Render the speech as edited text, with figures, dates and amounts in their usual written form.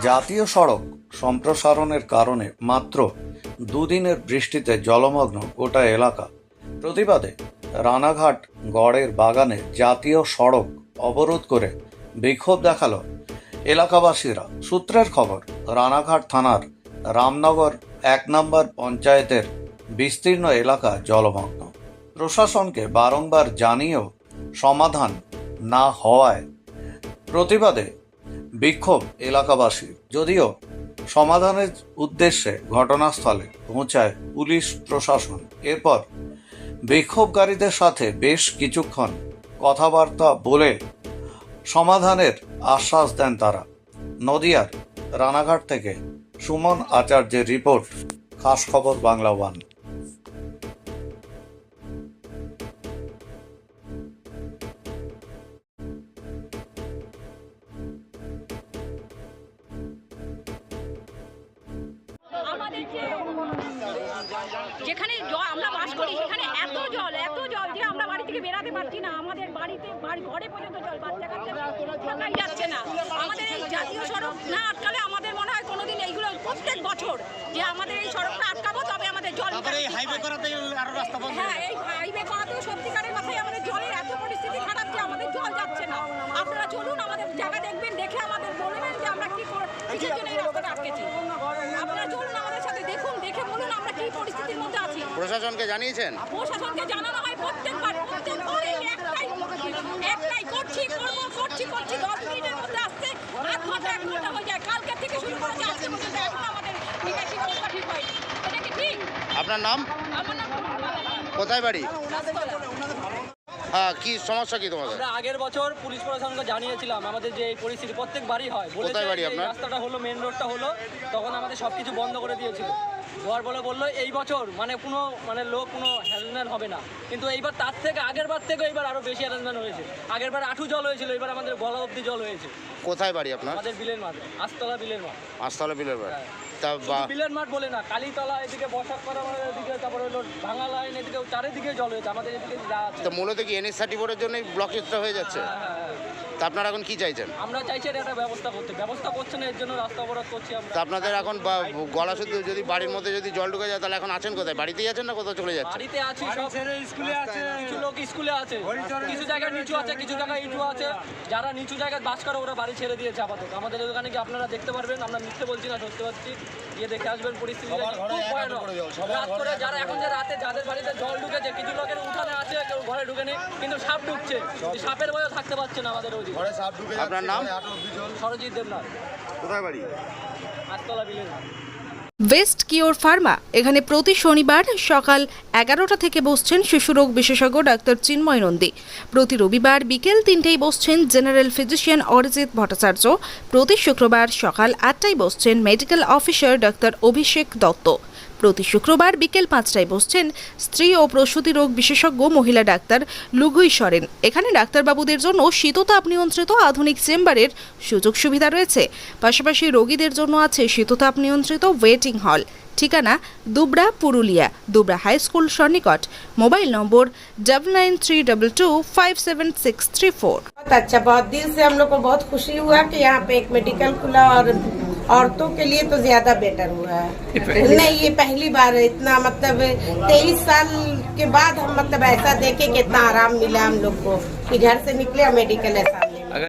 জাতীয় সড়ক সম্প্রসারণের কারণে মাত্র দুদিনের বৃষ্টিতে জলমগ্ন গোটা এলাকা। প্রতিবাদে রানাঘাট গড়ের বাগানে জাতীয় সড়ক অবরোধ করে বিক্ষোভ দেখালো এলাকাবাসীরা। সূত্রের খবর, রানাঘাট থানার রামনগর ১ নম্বর পঞ্চায়েতের বিস্তীর্ণ এলাকা জলমগ্ন। প্রশাসনকে বারংবার জানিয়েও সমাধান না হওয়ায় প্রতিবাদে বিক্ষোভ এলাকাবাসী। যদিও সমাধানের উদ্দেশ্যে ঘটনাস্থলে পৌঁছায় পুলিশ প্রশাসন। এরপর বিক্ষোভকারীদের সাথে বেশ কিছুক্ষণ কথাবার্তা বলে সমাধানের আশ্বাস দেন তারা। নদিয়ার রানাঘাট থেকে সুমন আচার্যের রিপোর্ট, খাস খবর বাংলা ওয়ান। যেখানে আমরা বাস করি সেখানে এত জল যে আমরা বাড়ি থেকে বেরাতে পারছি না। আমাদের বাড়িতে ঘরে পর্যন্ত জল, বাচ্চা কাচ্চা থাকাই যাচ্ছে না। আমাদের এই জাতীয় সড়ক না আটকালে আমাদের মনে হয় কোনোদিন এইগুলো প্রত্যেক বছর যে আমাদের এই সড়কটা আটকাবো তবে আমাদের জল। এই হাইওয়ে করাতে আরো রাস্তা বন্ধ। হ্যাঁ, এই হাইওয়ে করাতেও সত্যিকারের কথাই আমাদের জলের এত পরিস্থিতি খারাপ যে আমাদের জল যাচ্ছে না। আপনারা চলুন, আমাদের জায়গা দেখবেন, দেখে আমাদের বলবেন যে আমরা কিসের জন্য এই রাস্তাটা আটকেছি। আপনারা চলুন আমাদের সাথে, দেখুন, দেখে বলুন আমরা কি পরিস্থিতির মধ্যে আছি। প্রশাসনকে জানিয়েছেন? প্রশাসনকে জানানো হয় প্রত্যেকবার একটাই করছি 10 মিনিটের মধ্যে আসছে, 1 ঘন্টা হয়ে যায়। কালকে থেকে শুরু করেছে আজকে পর্যন্ত এখন আমাদের নিকাশি ব্যবস্থা ঠিক হয়নি। এটা কি ঠিক? আপনার নাম? আমার নাম কোথায় বাড়ি? হ্যাঁ, কি সমস্যা কি তোমাদের? আমরা আগের বছর পুলিশ প্রশাসনকে জানিয়েছিলাম আমাদের যে এই পরিস্থিতি প্রত্যেকবারই হয়। কোথায় বাড়ি আপনার? রাস্তাটা হলো, মেন রোডটা হলো, তখন আমাদের সব কিছু বন্ধ করে দিয়েছিল। হওয়ার বলে বললো এই বছর কোনো লোক কোনো হ্যারাসমেন্ট হবে না, কিন্তু এইবার তার থেকে আগের বার থেকে এইবার আরো বেশি হ্যারাসমেন্ট হয়েছে। আগের বার আঁঠু জল হয়েছিল, এবার আমাদের গলা অব্দি জল হয়েছে। কোথায় বাড়ি আপনার? আমাদের বিলের মাঠ, আস্তলা বিলের মাঠ। আস্তলা বিলের বাড়ি। তা বিলের মাঠ বলে না, কালীতলা এদিকে বসাক করা এদিকে, তারপরে হলো ভাঙা লাইন এদিকে, চারিদিকে জল হয়েছে আমাদের এদিকে যা আছে। তো মূলত কি NH-34-এর জন্যই ব্লকেজটা হয়ে যাচ্ছে? তা আপনারা এখন কি চাইছেন? আমরা চাইছি এটা একটা ব্যবস্থা করছে না, এর জন্য রাস্তা অবরোধ করছি আমরা। তা আপনাদের এখন গলা শুধু যদি বাড়ির মধ্যে যদি জল ঢুকে যায় তাহলে এখন আছেন কোথায়? বাড়িতেই আছেন না কোথাও চলে যাচ্ছে? বাড়িতে আছি, সব স্কুলে আছে, কিছু লোক স্কুলে আছে, কিছু জায়গায় নিচু আছে, কিছু জায়গায় ইটু আছে। যারা নিচু জায়গায় বাস করে ওরা বাড়ি ছেড়ে দিয়েছে আপাতত। আমাদের ওখানে কি আপনারা দেখতে পারবেন, আমরা মিথ্যে বলছি না, সত্যি বলছি, গিয়ে দেখে আসবেন পরিস্থিতি। রাত করে যারা এখন যে রাতে যাদের বাড়িতে জল ঢুকেছে, কিছু লোকের উঠানে আছে, কেউ ঘরে ঢুকেনি, কিন্তু সাপ ঢুকছে। সাপের ভয়ও থাকতে পারছে না আমাদের ওই। আপনার নাম? সরজিৎ দেবনাথ। কোথায় বাড়ি? আস্তলা বিলের মাঠ। ওয়েস্ট কিওর ফার্মা এখানে প্রতি শনিবার সকাল 11টা থেকে বসছেন শিশুরোগ বিশেষজ্ঞ ডাক্তার চিন্ময় নন্দী। প্রতি রবিবার বিকেল 3টেয় বসছেন জেনারেল ফিজিশিয়ান অরিজিৎ ভট্টাচার্য। প্রতি শুক্রবার সকাল 8টায় বসছেন মেডিকেল অফিসার ডাক্তার অভিষেক দত্ত। প্রতি শুক্রবার বিকেল 5টায় বসছেন স্ত্রী ও প্রসূতি রোগ বিশেষজ্ঞ মহিলা ডাক্তার লুগুই সরেন। এখানে ডাক্তারবাবুদের জন্য শীততাপ নিয়ন্ত্রিত আধুনিক চেম্বারের সুযোগ সুবিধা রয়েছে। পাশাপাশি রোগীদের জন্য আছে শীততাপ নিয়ন্ত্রিত ওয়েটিং হল। ঠিকানা দুবরা, পুরুলিয়া, दुबरा हाई स्कूल सन्निकट। Mobile number 9932257634। बहुत अच्छा, बहुत दिल से हम लोग को बहुत खुशी हुआ कि यहाँ पे एक मेडिकल खुला और औरतों के लिए तो ज्यादा बेटर हुआ है। नहीं, ये पहली बार है इतना, मतलब 23 साल के बाद हम मतलब ऐसा देखे कि इतना आराम मिला हम लोग को कि घर से निकले और मेडिकल ऐसा